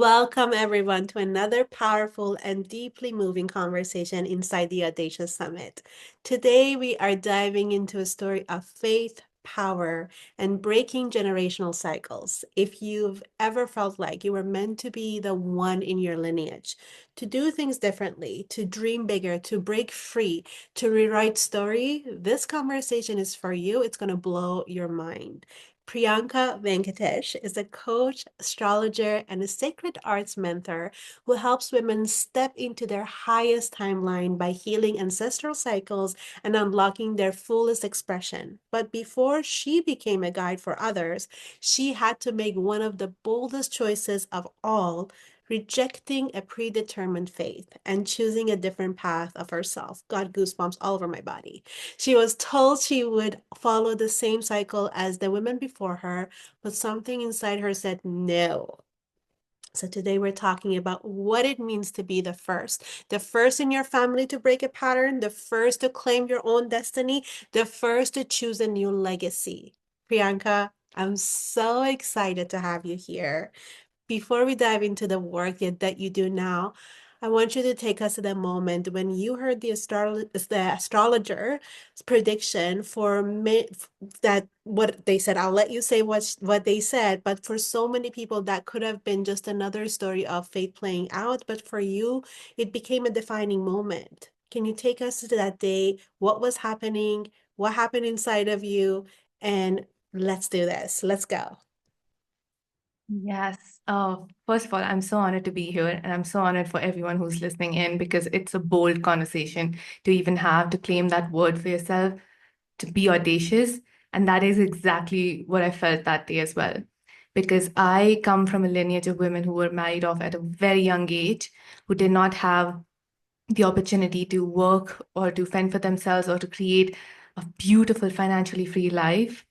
Welcome, everyone, to another powerful and deeply moving conversation inside the Audacious Summit. Today, we are diving into a story of faith, power, and breaking generational cycles. If you've ever felt like you were meant to be the one in your lineage, to do things differently, to dream bigger, to break free, to rewrite story, this conversation is for you. It's going to blow your mind. Priyanka Venketesh is a coach, astrologer, and a sacred arts mentor who helps women step into their highest timeline by healing ancestral cycles and unlocking their fullest expression. But before she became a guide for others, she had to make one of the boldest choices of all, rejecting a predetermined faith and choosing a different path of herself. Got goosebumps all over my body. She was told she would follow the same cycle as the women before her, but something inside her said no. So today we're talking about what it means to be the first in your family to break a pattern, the first to claim your own destiny, the first to choose a new legacy. Priyanka, I'm so excited to have you here. Before we dive into the work that you do now, I want you to take us to the moment when you heard the astrologer's prediction for that what they said. I'll let you say what they said, but for so many people that could have been just another story of fate playing out, but for you, it became a defining moment. Can you take us to that day? What was happening? What happened inside of you? And let's do this. Let's go. Yes. First of all, I'm so honored to be here, and I'm so honored for everyone who's listening in because it's a bold conversation to even have to claim that word for yourself, to be audacious. And that is exactly what I felt that day as well. Because I come from a lineage of women who were married off at a very young age, who did not have the opportunity to work or to fend for themselves or to create a beautiful, financially free life.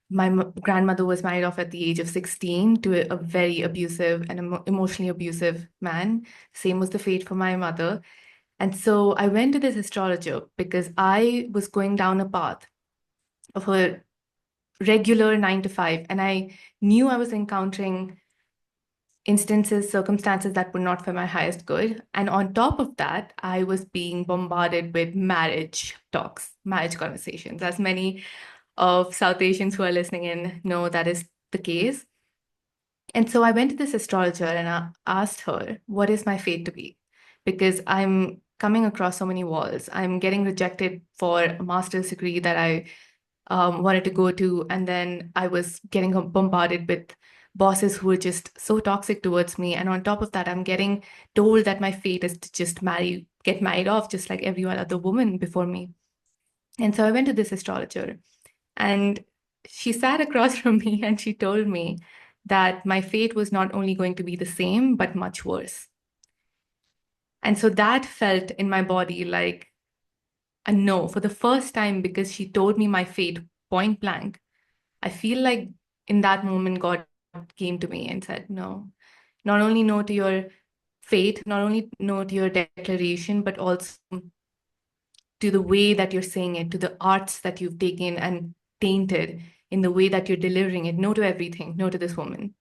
My grandmother was married off at the age of 16 to a very abusive and emotionally abusive man. Same was the fate for my mother. And so I went to this astrologer because I was going down a path of a regular 9 to 5. And I knew I was encountering instances, circumstances that were not for my highest good. And on top of that, I was being bombarded with marriage talks, marriage conversations, as many of South Asians who are listening in know that is the case. And so I went to this astrologer and I asked her, what is my fate to be? Because I'm coming across so many walls. I'm getting rejected for a master's degree that I wanted to go to. And then I was getting bombarded with bosses who were just so toxic towards me. And on top of that, I'm getting told that my fate is to just get married off, just like every other woman before me. And so I went to this astrologer. And she sat across from me and she told me that my fate was not only going to be the same, but much worse. And so that felt in my body like a no for the first time because she told me my fate point blank. I feel like in that moment, God came to me and said, no, not only no to your fate, not only no to your declaration, but also to the way that you're saying it, to the arts that you've taken and tainted in the way that you're delivering it. No to everything, no to this woman.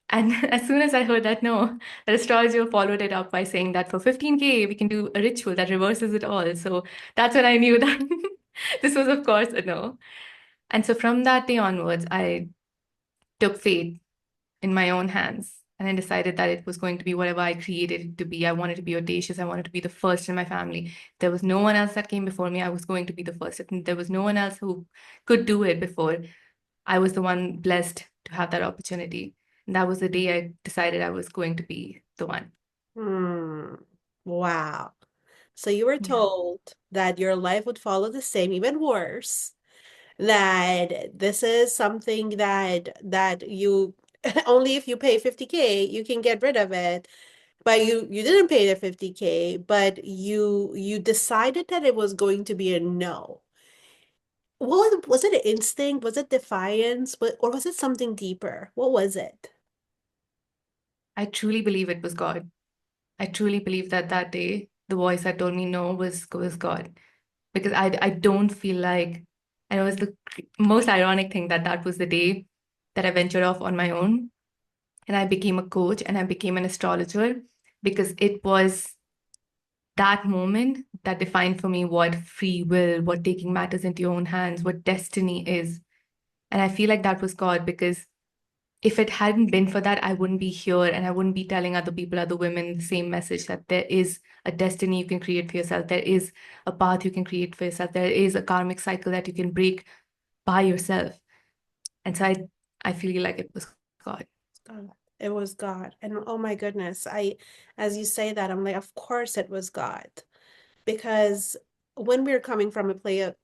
And as soon as I heard that no, the astrologer followed it up by saying that for 15K, we can do a ritual that reverses it all. So that's when I knew that this was, of course, a no. And so from that day onwards, I took fate in my own hands. And I decided that it was going to be whatever I created it to be. I wanted to be audacious. I wanted to be the first in my family. There was no one else that came before me. I was going to be the first. And there was no one else who could do it before. I was the one blessed to have that opportunity. And that was the day I decided I was going to be the one. Hmm. Wow. So you were Yeah. told that your life would follow the same, even worse, that this is something that you only if you pay 50K, you can get rid of it. But you didn't pay the 50K, but you decided that it was going to be a no. Was it an instinct? Was it defiance? Or was it something deeper? What was it? I truly believe it was God. I truly believe that that day, the voice that told me no was God. Because I don't feel like, and it was the most ironic thing that that was the day that I ventured off on my own. and I became a coach and I became an astrologer because it was that moment that defined for me what free will, what taking matters into your own hands, what destiny is. And I feel like that was God because if it hadn't been for that, I wouldn't be here and I wouldn't be telling other people, other women, the same message that there is a destiny you can create for yourself. There is a path you can create for yourself. There is a karmic cycle that you can break by yourself. And so I feel like it was God. God. It was God. And oh my goodness, as you say that, I'm like, of course it was God. Because when we're coming from a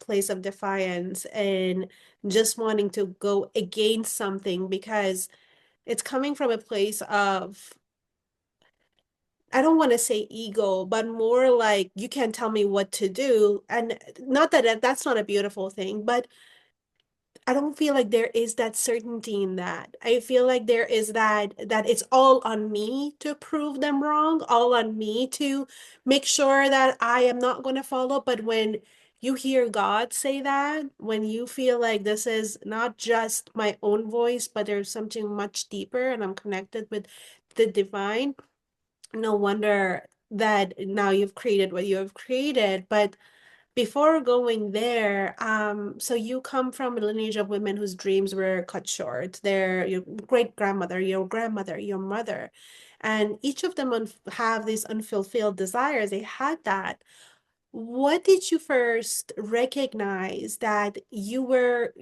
place of defiance and just wanting to go against something because it's coming from a place of, I don't want to say ego, but more like you can't tell me what to do. And not that that's not a beautiful thing, but I don't feel like there is that certainty in that. I feel like there is that it's all on me to prove them wrong, all on me to make sure that I am not going to follow. But when you hear God say that, when you feel like this is not just my own voice, but there's something much deeper and I'm connected with the divine, no wonder that now you've created what you have created. But before going there, so you come from a lineage of women whose dreams were cut short. They're your great grandmother, your grandmother, your mother, and each of them have these unfulfilled desires. They had that. What did you first recognize that you were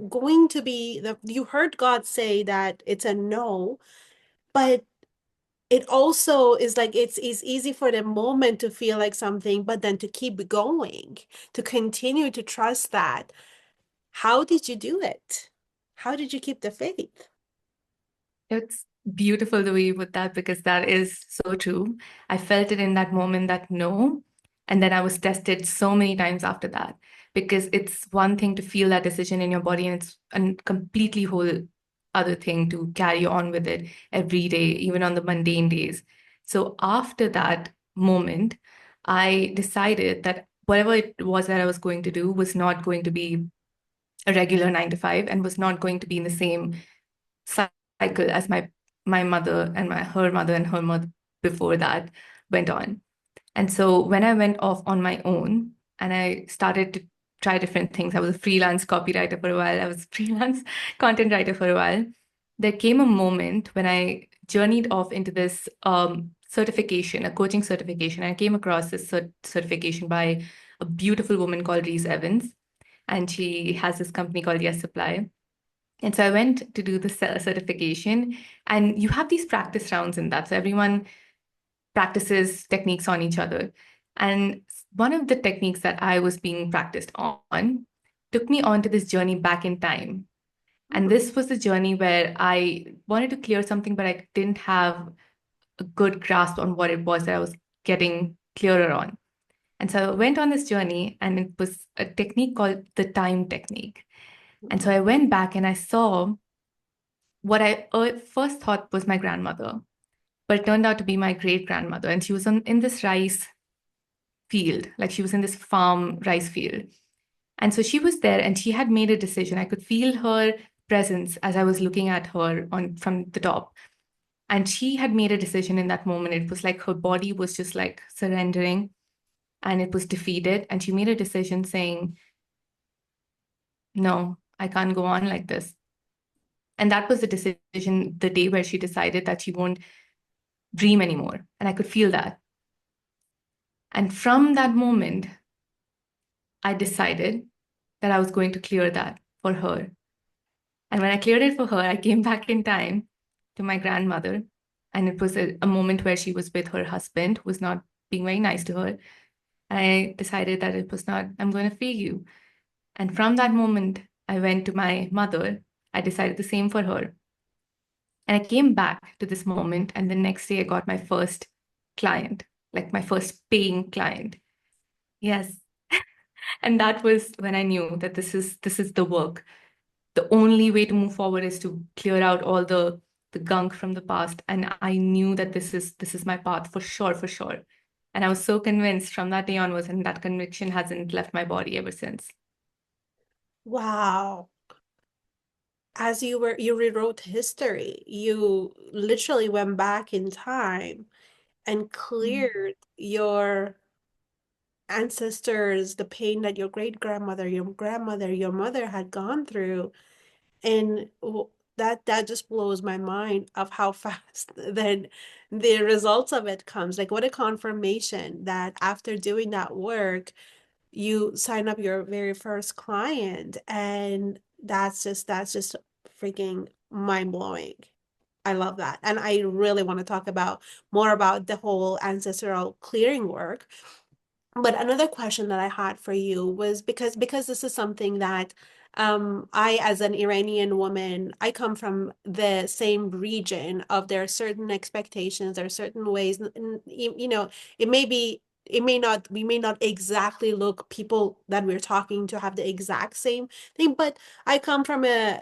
going to be the you heard God say that it's a no, but it also is like it's easy for the moment to feel like something, but then to keep going, to continue to trust that. How did you do it? How did you keep the faith? It's beautiful the way you put that because that is so true. I felt it in that moment that no. And then I was tested so many times after that because it's one thing to feel that decision in your body and it's a completely whole other thing to carry on with it every day, even on the mundane days. So after that moment, I decided that whatever it was that I was going to do was not going to be a regular 9 to 5 and was not going to be in the same cycle as my mother and my her mother and her mother before that went on. And so when I went off on my own and I started to try different things, I was a freelance copywriter for a while, I was a freelance content writer for a while. There came a moment when I journeyed off into this certification, a coaching certification. I came across this certification by a beautiful woman called Reese Evans, and she has this company called Yes Supply. And so I went to do the certification, and you have these practice rounds in that. So everyone practices techniques on each other. And one of the techniques that I was being practiced on took me on to this journey back in time. And Hmm. this was the journey where I wanted to clear something, but I didn't have a good grasp on what it was that I was getting clearer on. And so I went on this journey, and it was a technique called the time technique. And so I went back and I saw what I first thought was my grandmother, but it turned out to be my great grandmother. And she was in this rice field, like she was in this farm rice field. And so she was there and she had made a decision. I could feel her presence as I was looking at her on from the top. And she had made a decision in that moment. It was like her body was just like surrendering and it was defeated. And she made a decision saying, no, I can't go on like this. And that was the decision, the day where she decided that she won't dream anymore. And I could feel that. And from that moment, I decided that I was going to clear that for her. And when I cleared it for her, I came back in time to my grandmother. And it was a moment where she was with her husband, who was not being very nice to her. And I decided that it was not, I'm going to free you. And from that moment, I went to my mother. I decided the same for her. And I came back to this moment. And the next day, I got my first client, like my first paying client. Yes. And that was when I knew that this is the work. The only way to move forward is to clear out all the gunk from the past. And I knew that this is my path for sure, for sure. And I was so convinced from that day onwards, and that conviction hasn't left my body ever since. Wow. as you rewrote history. You literally went back in time and Mm. cleared your ancestors, the pain that your great grandmother, your grandmother, your mother had gone through. And that just blows my mind of how fast then the results of it comes. Like what a confirmation that after doing that work, you sign up your very first client. And that's just freaking mind blowing. I love that. And I really want to talk about more about the whole ancestral clearing work. But another question that I had for you was because this is something that I, as an Iranian woman, I come from the same region of there are certain expectations, there are certain ways, you know, it may be, it may not, we may not exactly look people that we're talking to have the exact same thing, but I come from a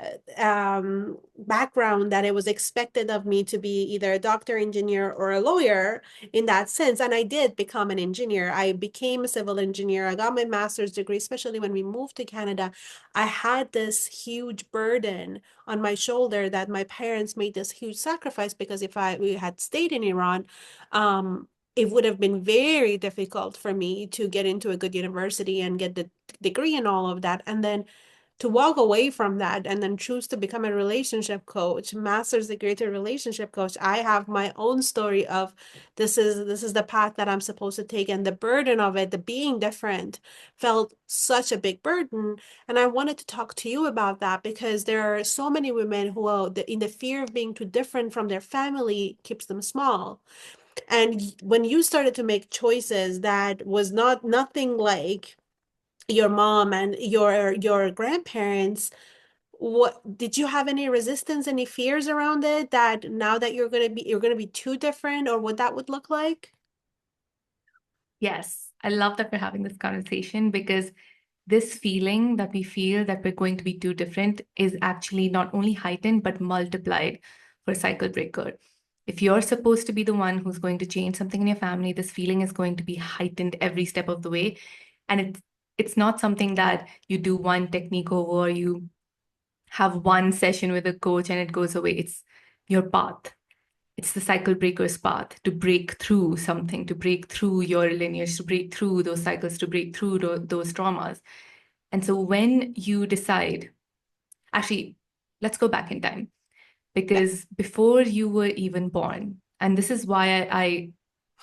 background that it was expected of me to be either a doctor, engineer, or a lawyer in that sense. And I did become an engineer. I became a civil engineer. I got my master's degree, especially when we moved to Canada. I had this huge burden on my shoulder that my parents made this huge sacrifice because if we had stayed in Iran, it would have been very difficult for me to get into a good university and get the degree and all of that. And then to walk away from that and then choose to become a relationship coach, master's degree to relationship coach. I have my own story of this is the path that I'm supposed to take, and the burden of it, the being different, felt such a big burden. And I wanted to talk to you about that because there are so many women who are in the fear of being too different from their family keeps them small. And when you started to make choices that was nothing like your mom and your grandparents, what did you have any resistance, any fears around it that now that you're gonna be too different, or what that would look like? Yes, I love that we're having this conversation because this feeling that we feel that we're going to be too different is actually not only heightened but multiplied for a cycle breaker. If you're supposed to be the one who's going to change something in your family, this feeling is going to be heightened every step of the way. And it's not something that you do one technique over, you have one session with a coach and it goes away. It's your path. It's the cycle breaker's path to break through something, to break through your lineage, to break through those cycles, to break through those traumas. And so when you decide, actually, let's go back in time Yeah. because before you were even born, and this is why I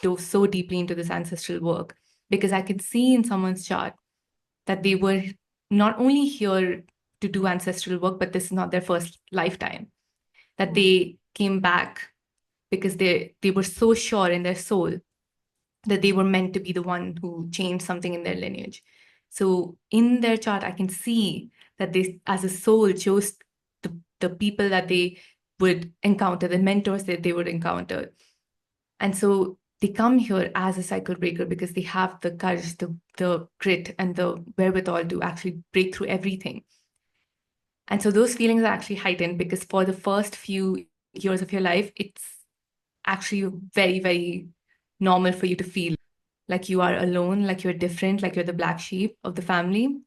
dove so deeply into this ancestral work, because I could see in someone's chart that they were not only here to do ancestral work, but this is not their first lifetime, that they came back because they were so sure in their soul that they were meant to be the one who changed something in their lineage. So in their chart, I can see that they, as a soul, chose the people that they would encounter, the mentors that they would encounter. And so they come here as a cycle breaker because they have the courage, the grit, and the wherewithal to actually break through everything. And so those feelings are actually heightened because for the first few years of your life, it's actually very, very normal for you to feel like you are alone, like you're different, like you're the black sheep of the family.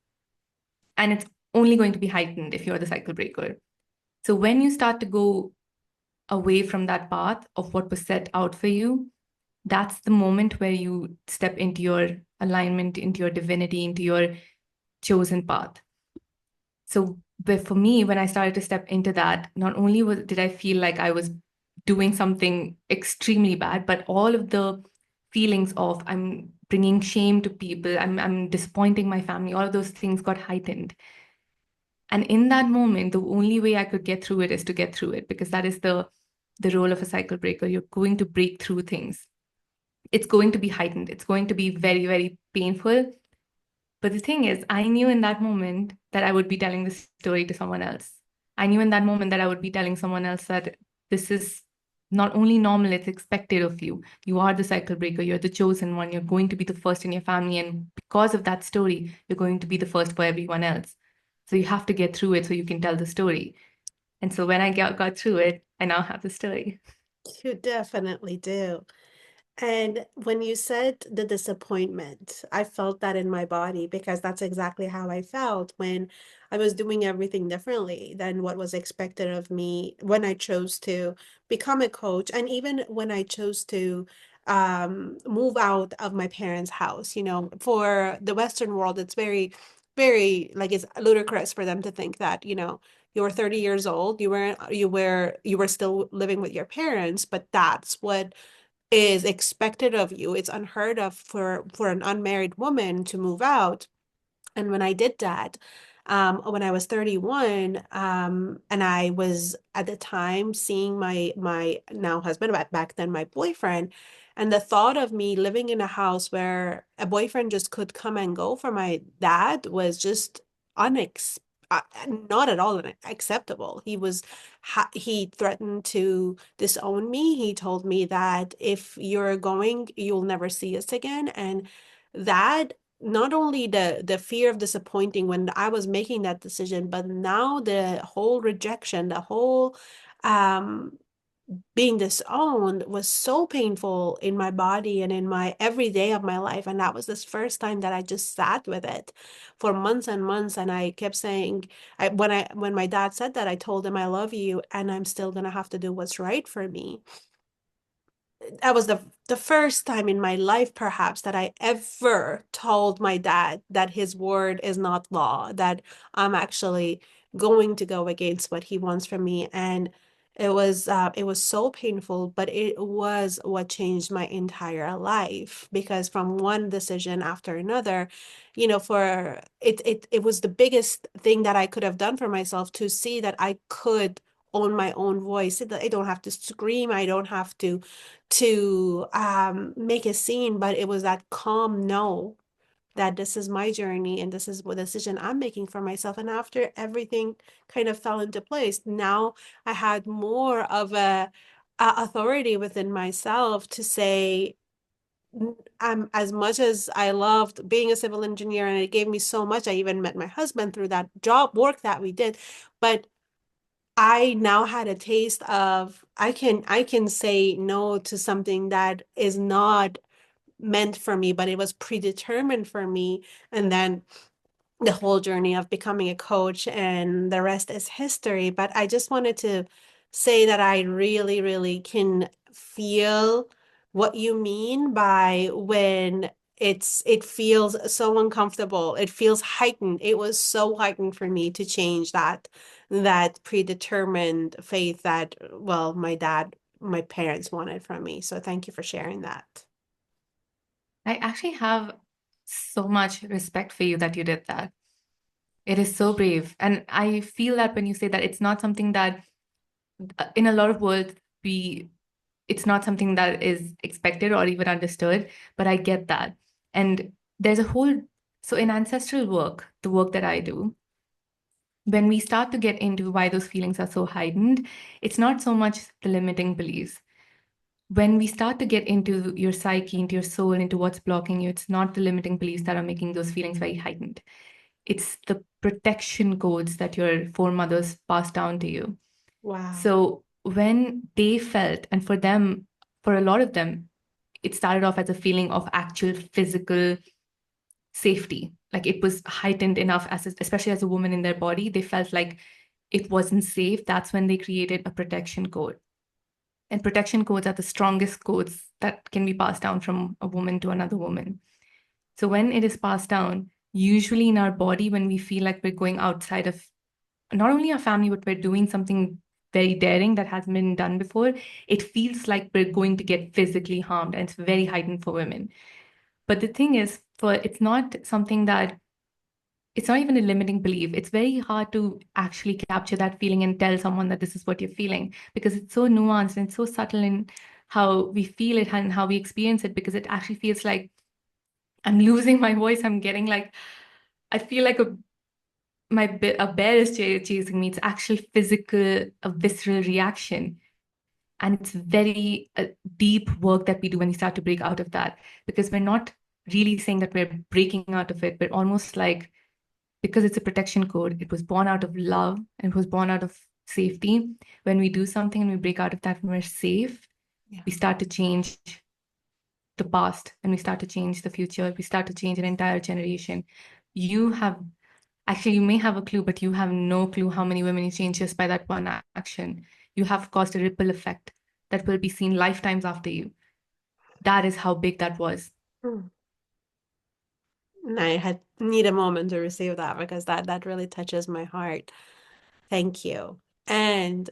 And it's only going to be heightened if you're the cycle breaker. So when you start to go away from that path of what was set out for you, that's the moment where you step into your alignment, into your divinity, into your chosen path. So but for me, when I started to step into that, not only did I feel like I was doing something extremely bad, but all of the feelings of I'm bringing shame to people, I'm disappointing my family, all of those things got heightened. And in that moment, the only way I could get through it is to get through it because that is the role of a cycle breaker. You're going to break through things. It's going to be heightened. It's going to be very, very painful. But the thing is, I knew in that moment that I would be telling this story to someone else. I knew in that moment that I would be telling someone else that this is not only normal, it's expected of you. You are the cycle breaker, you're the chosen one, you're going to be the first in your family. And because of that story, you're going to be the first for everyone else. So you have to get through it so you can tell the story. And so when I got through it, I now have the story. You definitely do. And when you said the disappointment, I felt that in my body because that's exactly how I felt when I was doing everything differently than what was expected of me when I chose to become a coach, and even when I chose to move out of my parents' house. You know, for the Western world, it's very, very like it's ludicrous for them to think that, you know, you were 30 years old, you were still living with your parents, but that's what is expected of you. It's unheard of for an unmarried woman to move out. And when I did that, when I was 31, and I was at the time seeing my now husband, but back then my boyfriend, and the thought of me living in a house where a boyfriend just could come and go for my dad was just unex not at all acceptable. He threatened to disown me. He told me that if you're going, you'll never see us again, and that not only the fear of disappointing when I was making that decision, but now the whole rejection, the whole um being disowned was so painful in my body and in my every day of my life. And that was this first time that I just sat with it for months and months. And I kept saying, when my dad said that, I told him I love you and I'm still gonna have to do what's right for me. That was the first time in my life perhaps that I ever told my dad that his word is not law, that I'm actually going to go against what he wants from me. And it was so painful, but it was what changed my entire life, because from one decision after another, you know, for it was the biggest thing that I could have done for myself, to see that I could own my own voice. I don't have to scream, I don't have to make a scene, but it was that calm no, that this is my journey and this is what decision I'm making for myself. And after everything kind of fell into place, now I had more of a authority within myself to say, as much as I loved being a civil engineer and it gave me so much, I even met my husband through that job work that we did, but I now had a taste of I can say no to something that is not meant for me, but it was predetermined for me. And then the whole journey of becoming a coach, and the rest is history. But I just wanted to say that I really, really can feel what you mean by when it feels so uncomfortable. It feels heightened. It was so heightened for me to change that predetermined faith that, well, my parents wanted from me. So thank you for sharing that. I actually have so much respect for you that you did that. It is so brave. And I feel that when you say that, it's not something that in a lot of worlds we it's not something that is expected or even understood, but I get that. And there's a whole so in ancestral work, the work that I do, when we start to get into why those feelings are so heightened, it's not so much the limiting beliefs. When we start to get into your psyche, into your soul, into what's blocking you, it's not the limiting beliefs that are making those feelings very heightened. It's the protection codes that your foremothers passed down to you. Wow. So when they felt, and for them, for a lot of them, it started off as a feeling of actual physical safety. Like it was heightened enough, especially as a woman in their body, they felt like it wasn't safe. That's when they created a protection code. And protection codes are the strongest codes that can be passed down from a woman to another woman. So when it is passed down, usually in our body, when we feel like we're going outside of not only our family, but we're doing something very daring that hasn't been done before, it feels like we're going to get physically harmed. And it's very heightened for women. But the thing is, it's not something that it's not even a limiting belief. It's very hard to actually capture that feeling and tell someone that this is what you're feeling, because it's so nuanced and so subtle in how we feel it and how we experience it, because it actually feels like I'm losing my voice. I'm getting like, I feel like a bear is chasing me. It's actually physical, a visceral reaction. And it's very deep work that we do when we start to break out of that, because we're not really saying that we're breaking out of it. We're almost like, because it's a protection code, it was born out of love and it was born out of safety. When we do something and we break out of that and we're safe, Yeah. we start to change the past and we start to change the future, we start to change an entire generation. You have actually, you may have a clue, but you have no clue how many women you change just by that one action. You have caused a ripple effect that will be seen lifetimes after you. That is how big that was. Mm. And I had need a moment to receive that because that really touches my heart. Thank you. And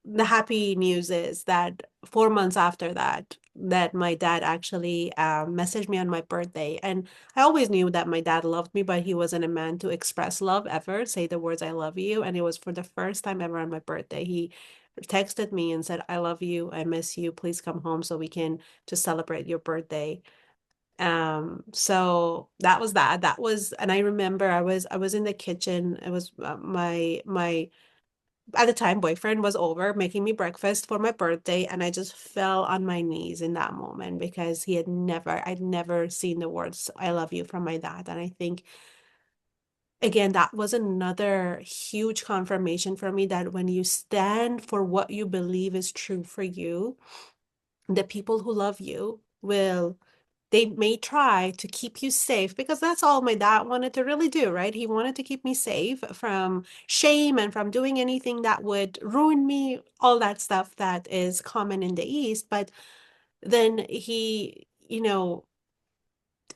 the happy news is that 4 months after that, that my dad actually messaged me on my birthday. And I always knew that my dad loved me, but he wasn't a man to express love ever, say the words I love you. And it was for the first time ever on my birthday. He texted me and said, I love you, I miss you. Please come home so we can just celebrate your birthday. So that was that. That was, and I remember I was in the kitchen. It was my at the time boyfriend was over making me breakfast for my birthday, and I just fell on my knees in that moment because I'd never seen the words I love you from my dad. And I think again that was another huge confirmation for me that when you stand for what you believe is true for you, the people who love you will, they may try to keep you safe because that's all my dad wanted to really do, right? He wanted to keep me safe from shame and from doing anything that would ruin me, all that stuff that is common in the East. But then he,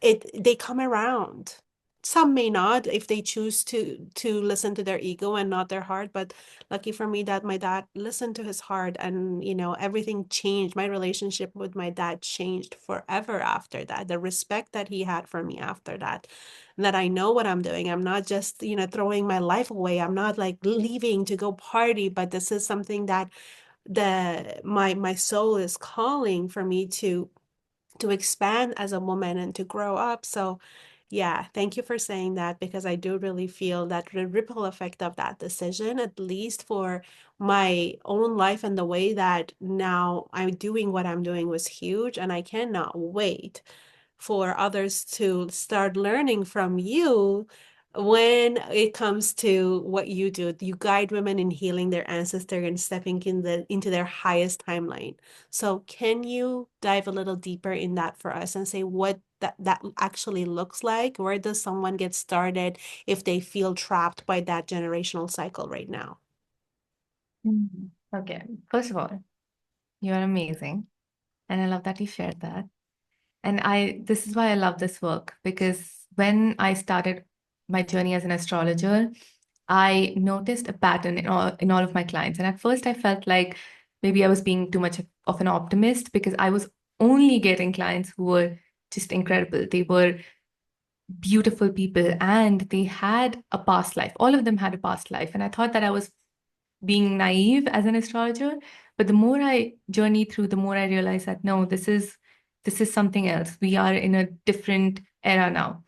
they come around. Some may not if they choose to listen to their ego and not their heart, but lucky for me that my dad listened to his heart, and everything changed. My relationship with my dad changed forever after that. The respect that he had for me after that, that I know what I'm doing. I'm not just throwing my life away. I'm not like leaving to go party, but this is something that my soul is calling for me to expand as a woman and to grow up. So, yeah, thank you for saying that because I do really feel that the ripple effect of that decision, at least for my own life and the way that now I'm doing what I'm doing, was huge. And I cannot wait for others to start learning from you when it comes to what you do. You guide women in healing their ancestor and stepping into their highest timeline. So can you dive a little deeper in that for us and say what that actually looks like? Where does someone get started if they feel trapped by that generational cycle right now? Mhm. Okay. First of all, you're amazing. And I love that you shared that. And this is why I love this work, because when I started my journey as an astrologer, I noticed a pattern in all of my clients. And at first I felt like maybe I was being too much of an optimist because I was only getting clients who were just incredible. They were beautiful people and they had a past life. All of them had a past life. And I thought that I was being naive as an astrologer. But the more I journey through, the more I realize that no, this is something else. We are in a different era now.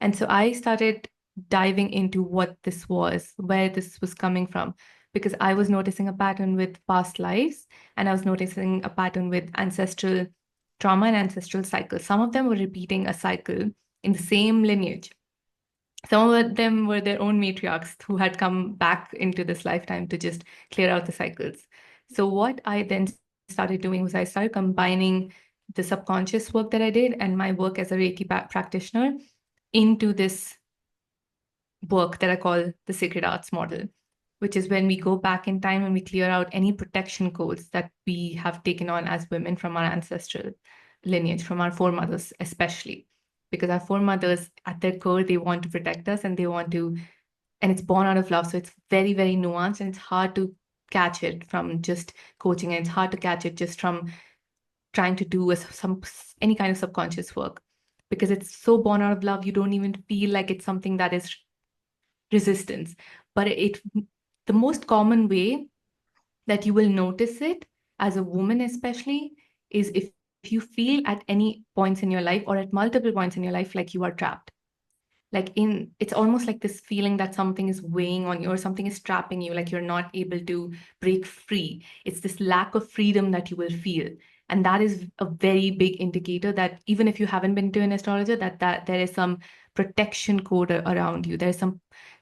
And so I started diving into what this was, where this was coming from, because I was noticing a pattern with past lives, and I was noticing a pattern with ancestral trauma and ancestral cycles. Some of them were repeating a cycle in the same lineage. Some of them were their own matriarchs who had come back into this lifetime to just clear out the cycles. So, what I then started doing was I started combining the subconscious work that I did and my work as a Reiki practitioner into this work that I call the sacred arts model, which is when we go back in time and we clear out any protection codes that we have taken on as women from our ancestral lineage, from our foremothers, especially. Because our foremothers, at their core, they want to protect us and they want to, and it's born out of love. So it's very, very nuanced and it's hard to catch it from just coaching, and it's hard to catch it just from trying to do any kind of subconscious work because it's so born out of love. You don't even feel like it's something that is resistance. But the most common way that you will notice it as a woman, especially, is if you feel at any points in your life or at multiple points in your life like you are trapped. It's almost like this feeling that something is weighing on you or something is trapping you, like you're not able to break free. It's this lack of freedom that you will feel. And that is a very big indicator that even if you haven't been to an astrologer, that there is some protection code around you. There's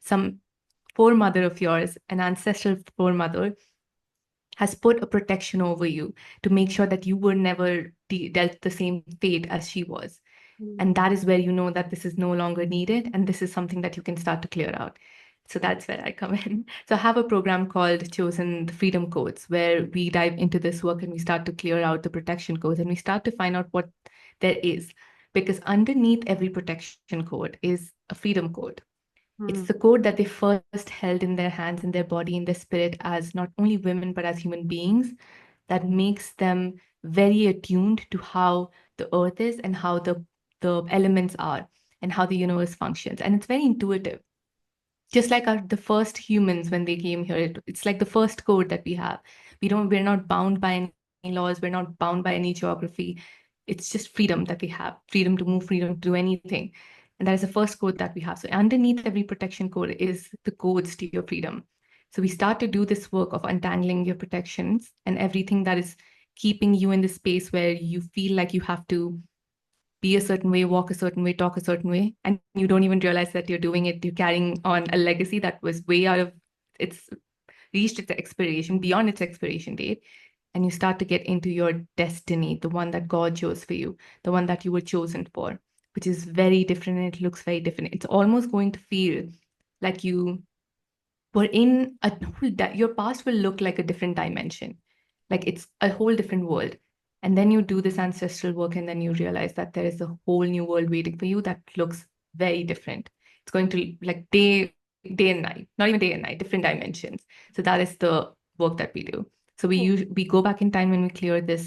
some foremother of yours, an ancestral foremother, has put a protection over you to make sure that you were never dealt the same fate as she was. And that is where you know that this is no longer needed, and this is something that you can start to clear out. So that's where I come in. So I have a program called Chosen the Freedom Codes, where we dive into this work and we start to clear out the protection codes and we start to find out what there is. Because underneath every protection code is a freedom code. It's the code that they first held in their hands, in their body, in their spirit, as not only women, but as human beings, that makes them very attuned to how the earth is and how the elements are and how the universe functions. And it's very intuitive. Just like the first humans when they came here, it's like the first code that we have. We're not bound by any laws, we're not bound by any geography. It's just freedom that we have, freedom to move, freedom to do anything. And that is the first code that we have. So underneath every protection code is the codes to your freedom. So we start to do this work of untangling your protections and everything that is keeping you in the space where you feel like you have to be a certain way, walk a certain way, talk a certain way, and you don't even realize that you're doing it. You're carrying on a legacy that was way out of its reached its expiration, beyond its expiration date. And you start to get into your destiny, the one that God chose for you, the one that you were chosen for, which is very different and it looks very different. It's almost going to feel like you were in a your past will look like a different dimension, like it's a whole different world. And then you do this ancestral work and then you realize that there is a whole new world waiting for you that looks very different. It's going to like day and night, not even day and night, different dimensions. So that is the work that we do. So we go back in time and we clear the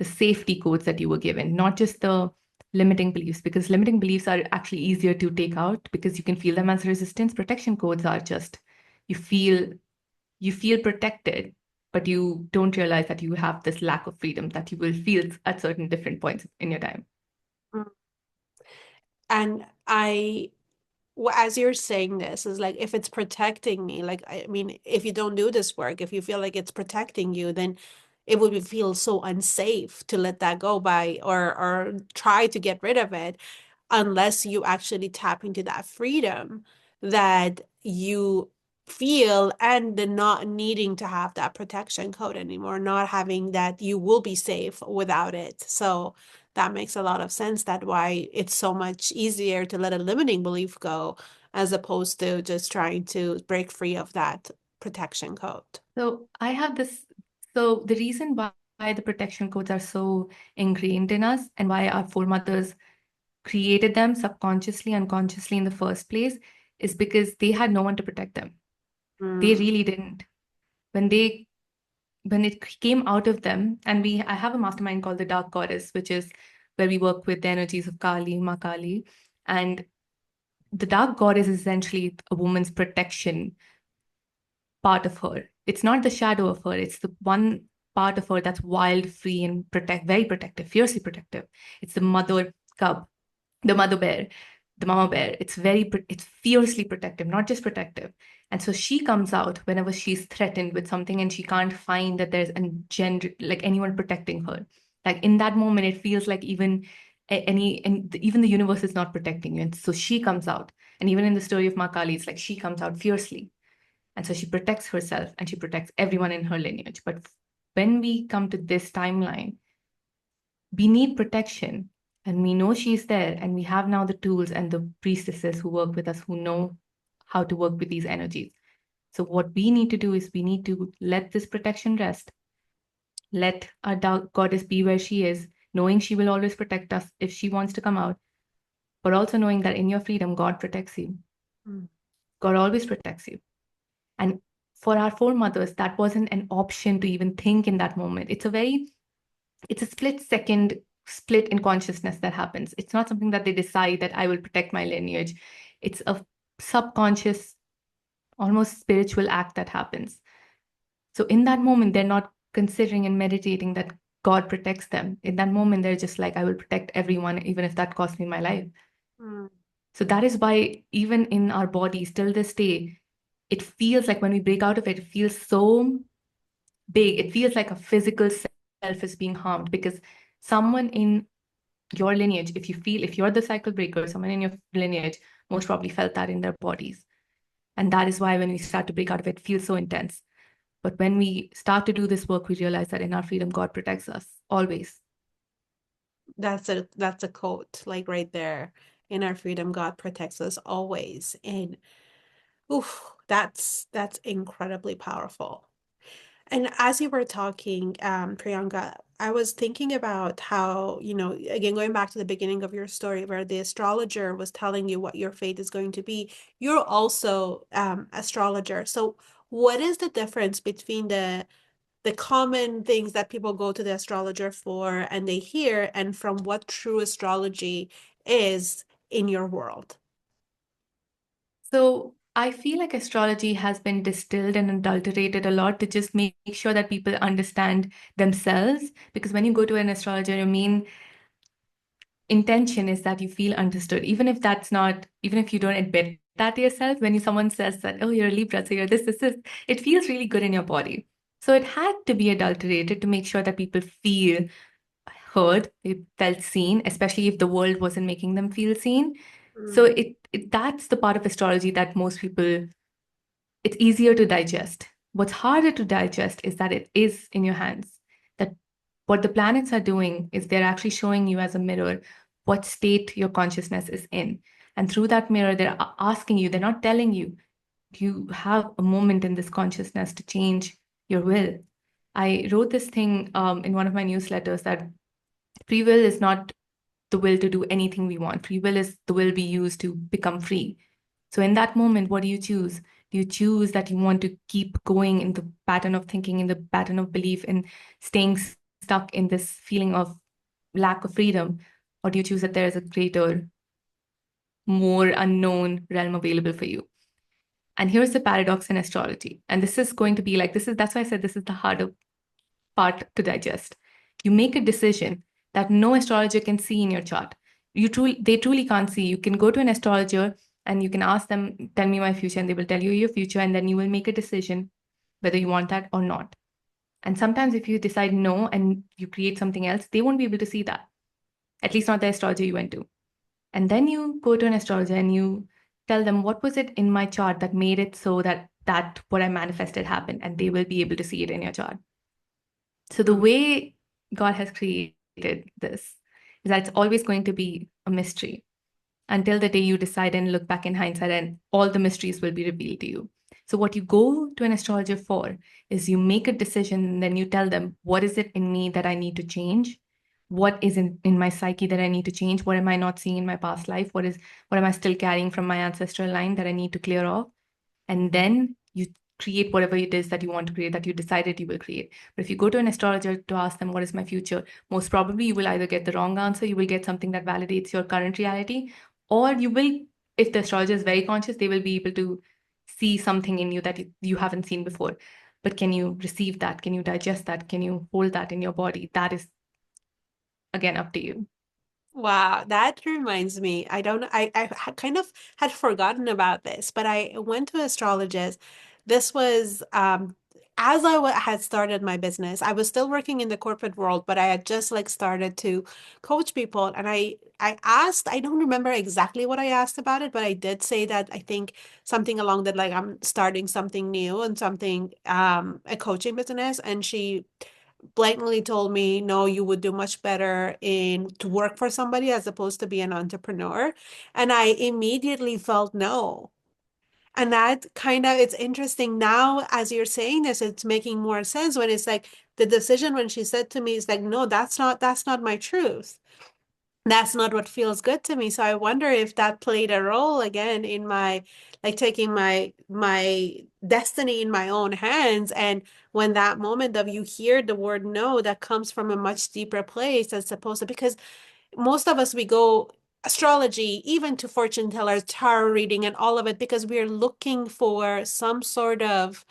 safety codes that you were given, not just the limiting beliefs, because limiting beliefs are actually easier to take out because you can feel them as resistance. Protection codes are just you feel protected, but you don't realize that you have this lack of freedom that you will feel at certain different points in your time. And as you're saying this, is like if it's protecting me, like I mean, if you don't do this work, if you feel like it's protecting you, then it would feel so unsafe to let that go by or try to get rid of it unless you actually tap into that freedom that you feel and the not needing to have that protection code anymore, not having that you will be safe without it. So that makes a lot of sense. That why it's so much easier to let a limiting belief go as opposed to just trying to break free of that protection code. So I have this. So the reason why the protection codes are so ingrained in us and why our foremothers created them subconsciously, unconsciously in the first place is because they had no one to protect them. They really didn't. When it came out of them, and I have a mastermind called the Dark Goddess, which is where we work with the energies of Kali, Ma Kali, and the Dark Goddess is essentially a woman's protection part of her. It's not the shadow of her. It's the one part of her that's wild, free, and very protective, fiercely protective. It's the mother cub, the mother bear, the mama bear. It's fiercely protective, not just protective. And so she comes out whenever she's threatened with something and she can't find that there's like anyone protecting her. Like in that moment, it feels like even even the universe is not protecting you. And so she comes out. And even in the story of Makali, it's like she comes out fiercely. And so she protects herself and she protects everyone in her lineage. But when we come to this timeline, we need protection and we know she's there. And we have now the tools and the priestesses who work with us who know how to work with these energies. So what we need to do is we need to let this protection rest. Let our dark goddess be where she is, knowing she will always protect us if she wants to come out, but also knowing that in your freedom, God protects you. God always protects you. And for our foremothers, that wasn't an option to even think in that moment. It's a split-second split in consciousness that happens. It's not something that they decide that I will protect my lineage. It's a subconscious, almost spiritual act that happens. So in that moment, they're not considering and meditating that God protects them. In that moment, they're just like, I will protect everyone, even if that costs me my life. So that is why even in our bodies, till this day, it feels like when we break out of it, it feels so big. It feels like a physical self is being harmed because someone in your lineage, if you're the cycle breaker, someone in your lineage most probably felt that in their bodies. And that is why when we start to break out of it, it feels so intense. But when we start to do this work, we realize that in our freedom, God protects us always. That's a quote, like right there. In our freedom, God protects us always. And oof, that's incredibly powerful. And as you were talking, Priyanka, I was thinking about how, again, going back to the beginning of your story where the astrologer was telling you what your fate is going to be, you're also astrologer. So what is the difference between the common things that people go to the astrologer for and they hear, and from what true astrology is in your world? So I feel like astrology has been distilled and adulterated a lot to just make sure that people understand themselves. Because when you go to an astrologer, your main intention is that you feel understood, even if you don't admit that to yourself. When someone says that, oh, you're a Libra, so you're this, it feels really good in your body. So it had to be adulterated to make sure that people feel heard, they felt seen, especially if the world wasn't making them feel seen. So Mm, that's the part of astrology that most people, it's easier to digest. What's harder to digest is that it is in your hands. That what the planets are doing is they're actually showing you as a mirror what state your consciousness is in. And through that mirror, they're asking you, they're not telling you, you have a moment in this consciousness to change your will. I wrote this thing in one of my newsletters that free will is not the will to do anything we want. Free will is the will we use to become free. So in that moment, what do you choose? Do you choose that you want to keep going in the pattern of thinking, in the pattern of belief, and staying stuck in this feeling of lack of freedom? Or do you choose that there is a greater, more unknown realm available for you? And here's the paradox in astrology. And this is going to be like, that's why I said this is the harder part to digest. You make a decision that no astrologer can see in your chart. They truly can't see. You can go to an astrologer and you can ask them, tell me my future, and they will tell you your future, and then you will make a decision whether you want that or not. And sometimes if you decide no and you create something else, they won't be able to see that, at least not the astrologer you went to. And then you go to an astrologer and you tell them, what was it in my chart that made it so that what I manifested happened, and they will be able to see it in your chart. So the mm. way God has created this is that it's always going to be a mystery until the day you decide and look back in hindsight, and all the mysteries will be revealed to you. So what you go to an astrologer for is you make a decision and then you tell them, what is it in me that I need to change? What is in my psyche that I need to change? What am I not seeing in my past life? What am I still carrying from my ancestral line that I need to clear off? And then you create whatever it is that you want to create, that you decided you will create. But if you go to an astrologer to ask them, what is my future? Most probably you will either get the wrong answer, you will get something that validates your current reality, or you will, if the astrologer is very conscious, they will be able to see something in you that you haven't seen before. But can you receive that? Can you digest that? Can you hold that in your body? That is, again, up to you. Wow, that reminds me. I kind of had forgotten about this, but I went to astrologist. This was as had started my business. I was still working in the corporate world, but I had just like started to coach people. And I asked, I don't remember exactly what I asked about it, but I did say that I think something along that like I'm starting something new and something a coaching business. And she blatantly told me, no, you would do much better in to work for somebody as opposed to be an entrepreneur. And I immediately felt no. And that kind of, it's interesting now as you're saying this, it's making more sense when it's like the decision when she said to me is like, no, that's not my truth. That's not what feels good to me. So I wonder if that played a role again in my like taking my destiny in my own hands. And when that moment of you hear the word no, that comes from a much deeper place as opposed to because most of us we go astrology, even to fortune tellers, tarot reading, and all of it because we're looking for some sort of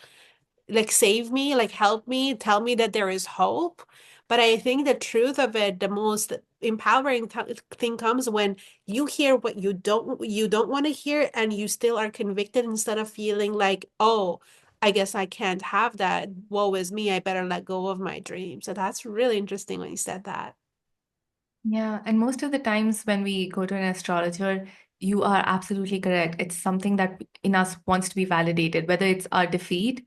like save me, like help me, tell me that there is hope. But I think the truth of it, the most empowering thing comes when you hear what you don't want to hear and you still are convicted instead of feeling like, oh, I guess I can't have that. Woe is me. I better let go of my dream. So that's really interesting when you said that. Yeah, and most of the times when we go to an astrologer, you are absolutely correct. It's something that in us wants to be validated, whether it's our defeat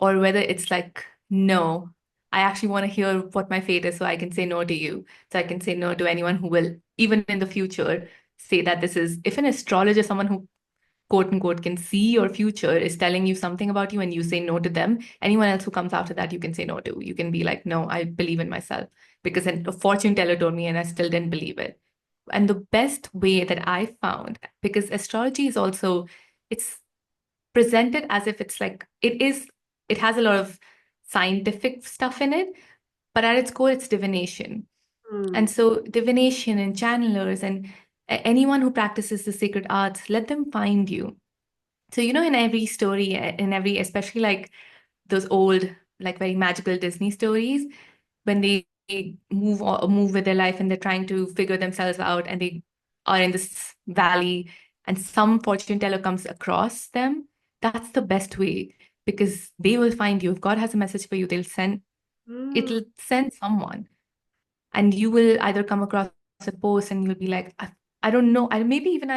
or whether it's like, no, I actually want to hear what my fate is so I can say no to you. So I can say no to anyone who will, even in the future, say that this is, if an astrologer, someone who quote unquote can see your future, is telling you something about you and you say no to them, anyone else who comes after that, you can say no to. You can be like, no, I believe in myself because a fortune teller told me and I still didn't believe it. And the best way that I found, because astrology is also, it's presented as if it's like, it has a lot of scientific stuff in it, but at its core, it's divination. And Mm, so divination and channelers and anyone who practices the sacred arts, let them find you. So, in every story, in every, especially like those old, like very magical Disney stories, when they move with their life and they're trying to figure themselves out and they are in this valley and some fortune teller comes across them, that's the best way because they will find you. If God has a message for you, mm. it'll send someone and you will either come across a post and you'll be like, I don't know. Maybe even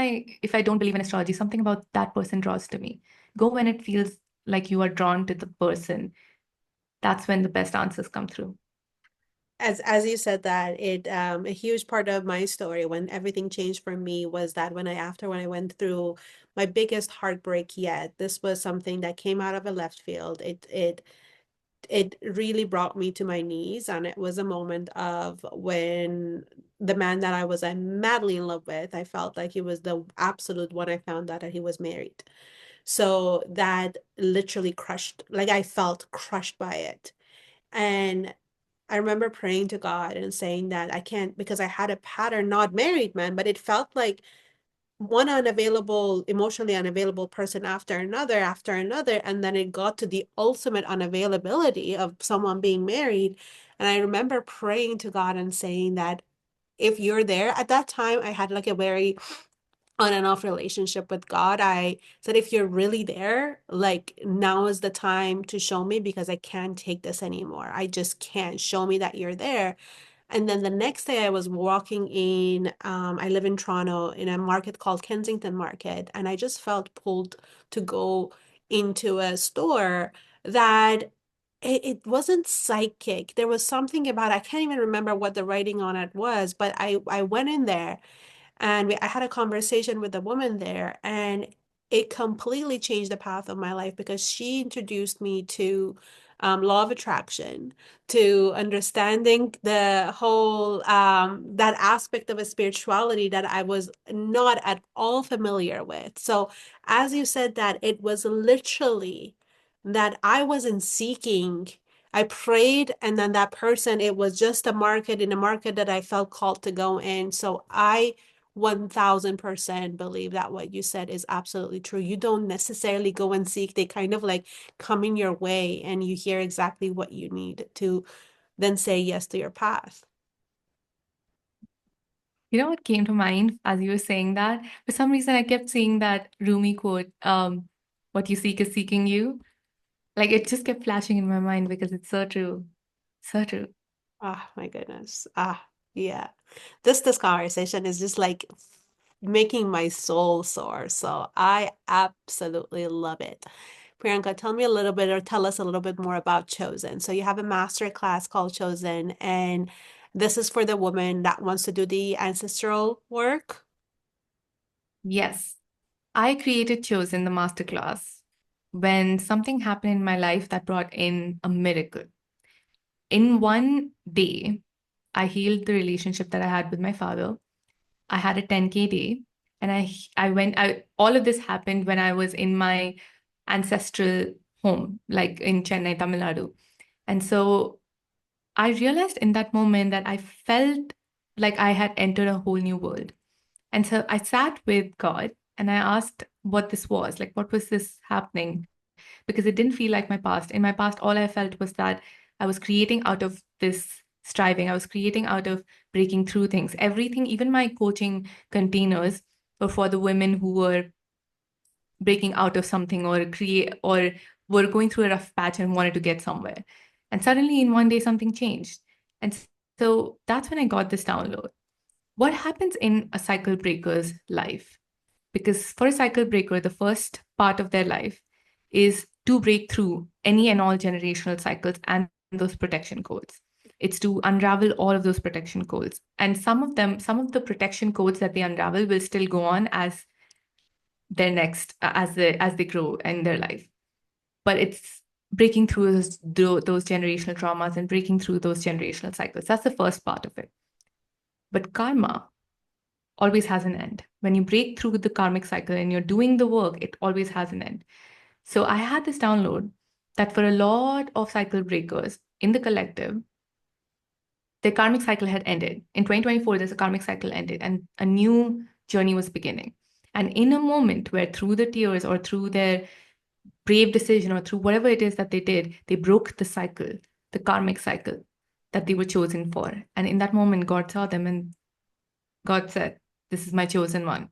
if I don't believe in astrology, something about that person draws to me. Go when it feels like you are drawn to the person. That's when the best answers come through. As you said that, a huge part of my story when everything changed for me was that when I went through my biggest heartbreak yet, this was something that came out of a left field. It really brought me to my knees, and it was a moment of when the man that I was madly in love with, I felt like he was the absolute one. I found out that he was married. So that literally crushed, like I felt crushed by it. And I remember praying to God and saying that I can't, because I had a pattern, not married man, but it felt like one unavailable, emotionally unavailable person after another. And then it got to the ultimate unavailability of someone being married. And I remember praying to God and saying that if you're there, at that time, I had like a very on and off relationship with God. I said, if you're really there, like now is the time to show me because I can't take this anymore. I just can't. Show me that you're there. And then the next day I was walking in, I live in Toronto in a market called Kensington Market, and I just felt pulled to go into a store that it wasn't psychic. There was something about, I can't even remember what the writing on it was, but I went in there and I had a conversation with a woman there, and it completely changed the path of my life because she introduced me to law of attraction, to understanding the whole that aspect of a spirituality that I was not at all familiar with. So, as you said, that it was literally that I wasn't seeking. I prayed, and then that person, it was just a market in a market that I felt called to go in. So I 1000% believe that what you said is absolutely true. You don't necessarily go and seek, they kind of like come in your way and you hear exactly what you need to then say yes to your path. You know what came to mind as you were saying that? For some reason, I kept seeing that Rumi quote, what you seek is seeking you. Like it just kept flashing in my mind because it's so true. So true. Ah, my goodness. Ah, yeah. This conversation is just like making my soul soar. So I absolutely love it. Priyanka, tell me a little bit or tell us a little bit more about Chosen. So you have a master class called Chosen, and this is for the woman that wants to do the ancestral work. Yes, I created Chosen the masterclass when something happened in my life that brought in a miracle. In one day, I healed the relationship that I had with my father. I had a 10K day and all of this happened when I was in my ancestral home, like in Chennai, Tamil Nadu. And so I realized in that moment that I felt like I had entered a whole new world. And so I sat with God and I asked what this was, like, what was this happening? Because it didn't feel like my past. In my past, all I felt was that I was creating out of this striving, I was creating out of breaking through things. Everything, even my coaching containers were for the women who were breaking out of something or were going through a rough patch and wanted to get somewhere. And suddenly in one day something changed. And so that's when I got this download. What happens in a cycle breaker's life? Because for a cycle breaker, the first part of their life is to break through any and all generational cycles and those protection codes. It's to unravel all of those protection codes. And some of the protection codes that they unravel will still go on as their next, as they grow in their life. But it's breaking through those generational traumas and breaking through those generational cycles. That's the first part of it. But karma always has an end. When you break through the karmic cycle and you're doing the work, it always has an end. So I had this download that for a lot of cycle breakers in the collective, the karmic cycle had ended. In 2024, there's a karmic cycle ended and a new journey was beginning. And in a moment where through the tears or through their brave decision or through whatever it is that they did, they broke the cycle, the karmic cycle that they were chosen for. And in that moment, God saw them and God said, "This is my chosen one."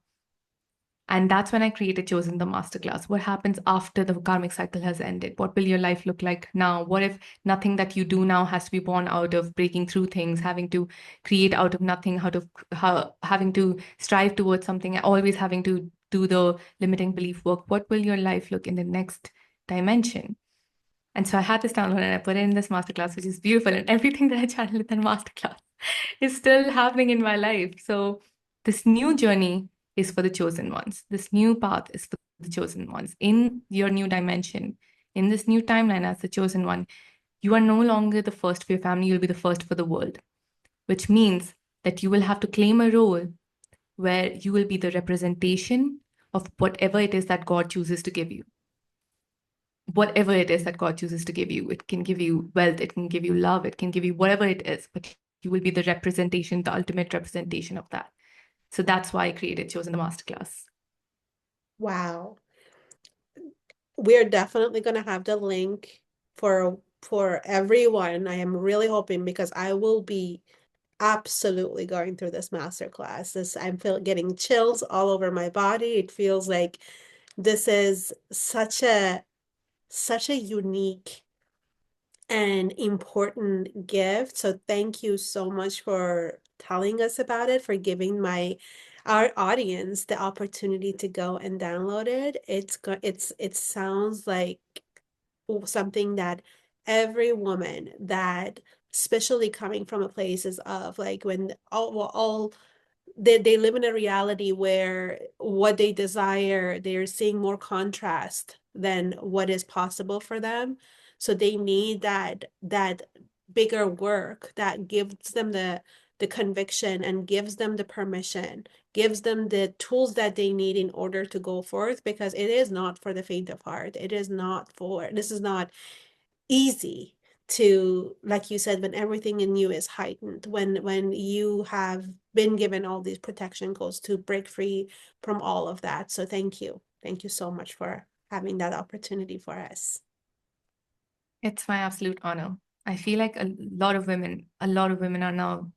And that's when I created Chosen the Masterclass. What happens after the karmic cycle has ended? What will your life look like now? What if nothing that you do now has to be born out of breaking through things, having to create out of nothing, having to strive towards something, always having to do the limiting belief work? What will your life look in the next dimension? And so I had this download and I put it in this masterclass, which is beautiful. And everything that I channeled in that masterclass is still happening in my life. So this new journey is for the chosen ones. This new path is for the chosen ones. In your new dimension, in this new timeline as the chosen one, you are no longer the first for your family, you'll be the first for the world, which means that you will have to claim a role where you will be the representation of whatever it is that God chooses to give you. Whatever it is that God chooses to give you, it can give you wealth, it can give you love, it can give you whatever it is, but you will be the representation, the ultimate representation of that. So that's why I created Chosen the Masterclass. Wow. We're definitely going to have the link for everyone. I am really hoping because I will be absolutely going through this masterclass. I'm getting chills all over my body. It feels like this is such a unique and important gift. So thank you so much for telling us about it, for giving our audience the opportunity to go and download it. It sounds like something that every woman that, especially coming from a places of like when all they live in a reality where what they desire, they're seeing more contrast than what is possible for them. So they need that bigger work that gives them the conviction and gives them the permission, gives them the tools that they need in order to go forth, because it is not for the faint of heart. This is not easy to, like you said, when everything in you is heightened, when you have been given all these protection codes, to break free from all of that. So thank you so much for having that opportunity for us. It's my absolute honor. I feel like a lot of women are now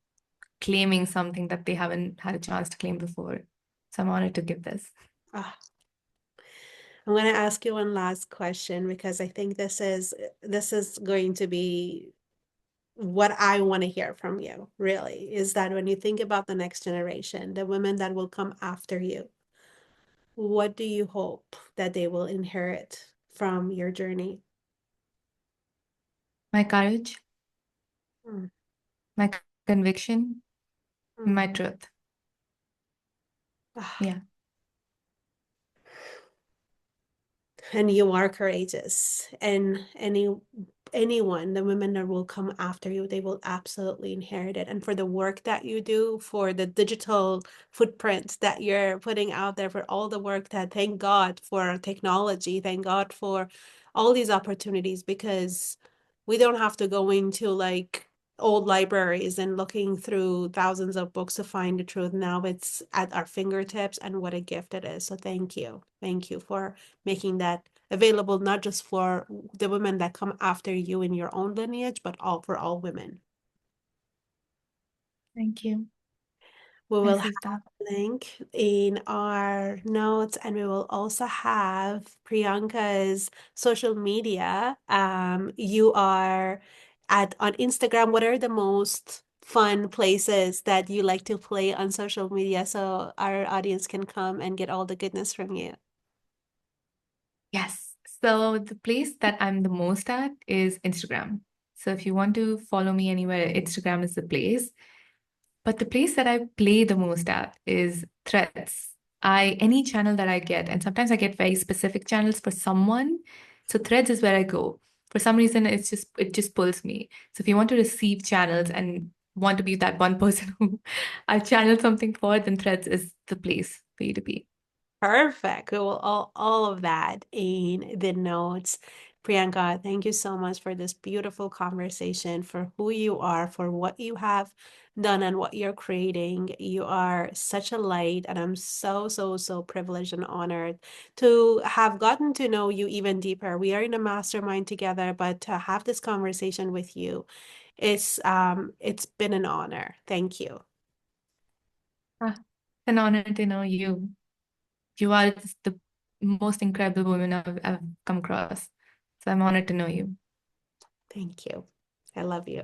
claiming something that they haven't had a chance to claim before. So I'm honored to give this. Ah, I'm going to ask you one last question because I think this is going to be what I want to hear from you, really, is that when you think about the next generation, the women that will come after you, what do you hope that they will inherit from your journey? My courage, Mm, my conviction, my mm. truth. Ah, Yeah. and you are courageous. And anyone, the women that will come after you, they will absolutely inherit it. And for the work that you do, for the digital footprints that you're putting out there, for all the work that, thank God for technology, thank God for all these opportunities, because we don't have to go into like old libraries and looking through thousands of books to find the truth. Now it's at our fingertips, and what a gift it is. So thank you. Thank you for making that available, not just for the women that come after you in your own lineage, but for all women. Thank you. We I will have received that. a link in our notes, and we will also have Priyanka's social media. You are on Instagram. What are the most fun places that you like to play on social media so our audience can come and get all the goodness from you? Yes. So the place that I'm the most at is Instagram. So if you want to follow me anywhere, Instagram is the place. But the place that I play the most at is Threads. Any channel that I get, and sometimes I get very specific channels for someone. So Threads is where I go. For some reason, it just pulls me. So if you want to receive channels and want to be that one person who I've channeled something for, then Threads is the place for you to be. Perfect. Well, all of that in the notes. Priyanka, thank you so much for this beautiful conversation, for who you are, for what you have done and what you're creating. You are such a light, and I'm so, so, so privileged and honored to have gotten to know you even deeper. We are in a mastermind together, but to have this conversation with you, it's been an honor. Thank you. Ah, it's an honor to know you. You are just the most incredible woman I've come across. So I'm honored to know you. Thank you. I love you.